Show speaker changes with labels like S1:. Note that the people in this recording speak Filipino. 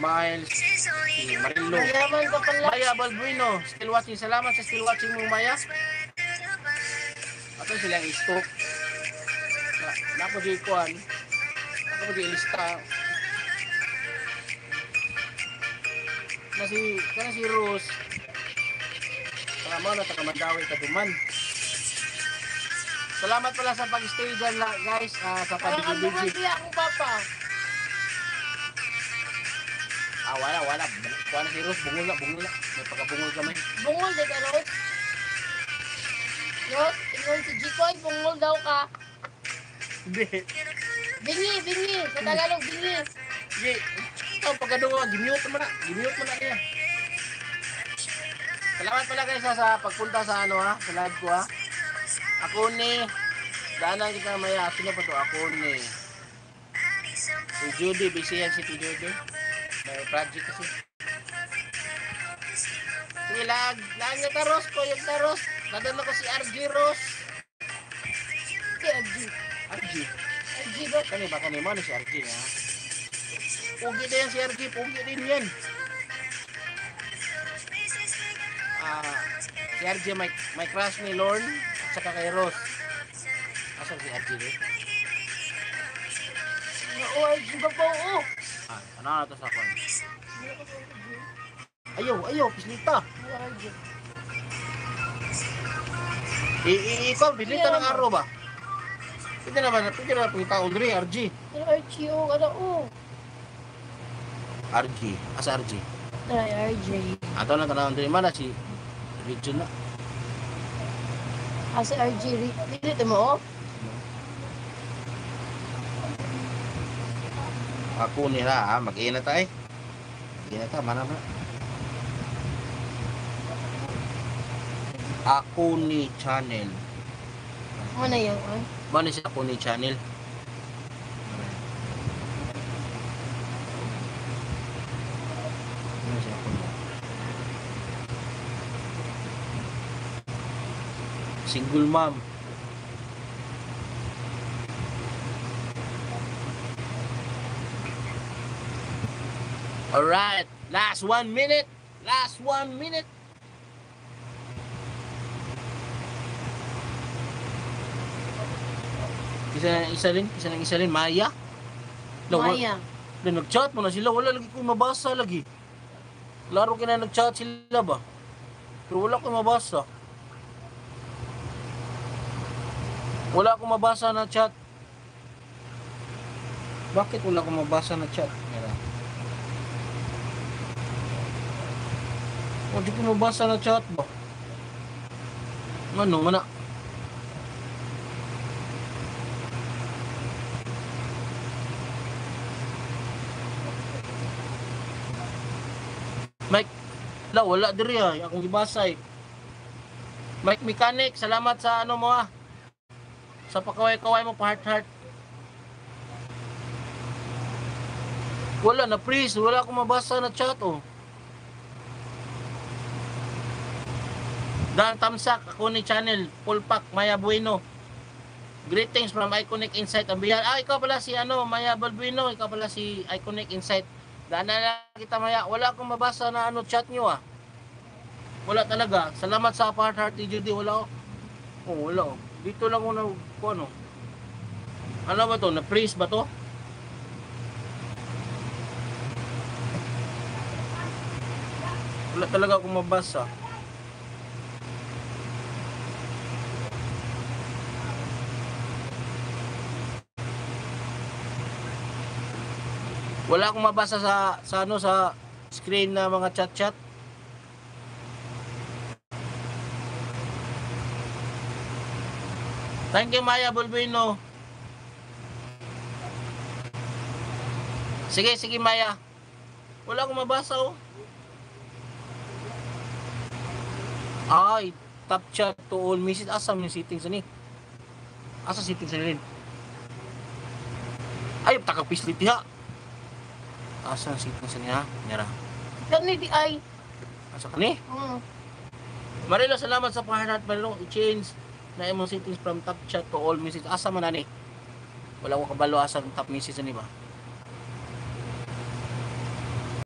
S1: Miles, si Marilo.
S2: Mayaman ka pala.
S1: Maya Balbuino, still watching. Salamat sa still watching mo, Maya. Ato silang istok. Napo di kuan. Ako di lista. Kana si Rose. Tama na takamandawi kaduman. Salamat pala sa pag-stay dyan guys, sa pag-video.
S2: Kaya ako papa.
S1: Wala. Kuha na si Rose, bungol na. May pagkabungol kami.
S2: Bungol, di ka, Rose? Rose, ingon si Jikoy, bungol daw ka.
S1: Hindi.
S2: Bingi. Sa Tagalog, bingi.
S1: Sige. Ito, pagkadungo, gimute mo na niya. Salamat pala guys sa pagpunta sa sa live ko ha. Ako ni, daanan kita maya. Sino pa to? Ako ni. Si Judy, busy yan si Judy. May project kasi. Sige, lag yung taros ko, yung taros. Nadala ko si RG Rose.
S2: Si RG. RG ba?
S1: Baka ni mo si RG ha. Pugi din yan si RG, pugi din yan. Si RG may crush ni Lorne at saka kay Rose. Asan si RG din?
S2: RG ba po?
S1: Ano na to sa akin? Ayaw, pislita. Ikaw, pislita ng araw ba? Pwede naman pagkita Audrey, RG.
S2: RG,
S1: RG, asa RG?
S2: RJ.
S1: Ato lang tanawin din mana si Region na.
S2: Asa RJ, dito mo?
S1: Ako nila mag-iinat tayo. Mag-iinat tayo, mana ba? Ako ni channel.
S2: Ano yung
S1: Mana siya ako ni channel? Single mom. Alright, last 1 minute. Isa rin, Maya.
S2: Maya.
S1: Nag-chat mo na sila, wala lagi ko mabasa lagi. Laro kina nag-chat sila ba? Pero wala ko mabasa. Wala akong mabasa na chat. Bakit wala akong mabasa na chat? Hindi ko mabasa na chat ba? Ano, mana? Mike, wala diri akong gibasa eh. Mike Mechanic, salamat sa mo sa pakaway-kaway mo pa heart. Wala na freeze, wala akong mabasa na chat Dan Tamsak, ako ni channel, full pack, Maya Bueno. Greetings from Iconic Insight. Ikaw pala si Maya Balbuino, ikaw pala si Iconic Insight. Daanan na kita Maya, wala akong mabasa na chat nyo Wala talaga. Salamat sa heart Judy, wala wala Dito lang ako ano ba to? Na-freeze ba to? Wala talaga akong mabasa. Wala akong mabasa sa screen na mga chat. Thank you Maya Bulbino. Sige Maya. Wala akong mabasa Ay, top chat to all message. Asa yung settings ni? Asa settings ni? Ay, takapislit ha. Asa ang settings niya? Nira.
S2: Kani di ay.
S1: Asa kani? Marilo, salamat sa pahanat. Marilo, i-change na imong settings from top chat to all message. Asa man ani? Wala ko kabalo asa ang top message ni ba?